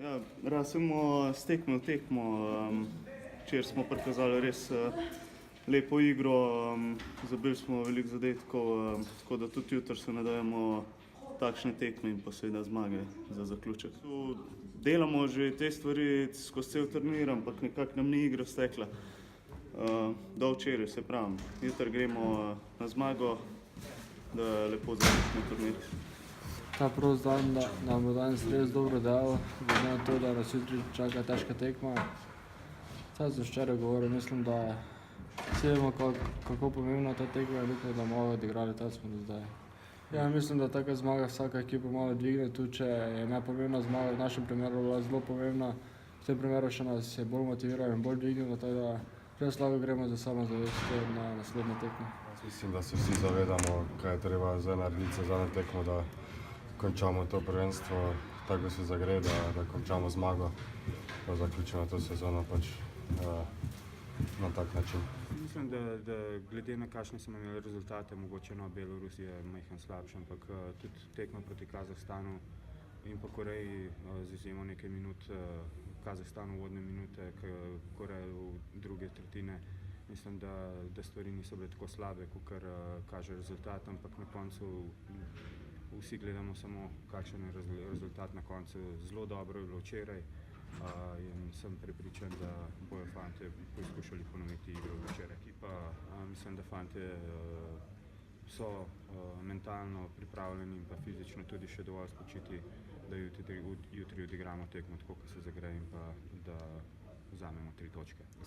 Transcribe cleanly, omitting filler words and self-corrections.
Ja, rasimo s tekmo v tekmo. Včeraj smo prikazali res lepo igro, zabili smo veliko zadetkov, tako da tudi jutri se nadejamo takšne tekme in pa seveda zmage za zaključek. Delamo že te stvari skozi cel turnir, ampak nekako nam ni igra stekla do včeraj, se pravim. Jutri gremo na zmago, da lepo zaključimo turnir. Ta prost dan nam bo danes res dobro dal, glede na to, da nas jutri čaka težka tekma. Saj sem včeraj govoril, mislim, da vsi vemo, kako pomembna ta tekma je, da bomo malo odigrali, tako smo do zdaj. Ja, mislim, da taka zmaga vsaka ekipa malo dvigne, tudi če je nepomembna zmaga, v našem primeru bila zelo pomembna. V tem primeru še nas je bolj motivirala in bolj dvignila, tako da res lahko gremo za samozavest na naslednje tekme. Mislim, da se vsi zavedamo, kaj je treba zdaj narediti za zadnjo tekmo, da končamo to prvenstvo, tako se zagre, da končamo zmago, da zaključimo to sezono pač na tak način. Mislim, da glede na kakšne smo imeli rezultate, mogoče Belorus je majhen slabši, ampak tudi tekma proti Kazahstanu in pa Koreji z izjemo nekaj minut, Kazahstan uvodne minute, Koreja v druge tretjine. Mislim, da stvari niso bile tako slabe, kakor kaže rezultat, ampak na koncu vsi gledamo samo, kakšen je rezultat na koncu. Zelo dobro je bilo včeraj in sem prepričan, da bojo fantje poskušali ponoviti igro včeraj. Mislim, da fantje so mentalno pripravljeni in pa fizično tudi še dovolj spočiti, da jutri odigramo tekmo tako, kot se zagre in pa da vzamemo 3 točke.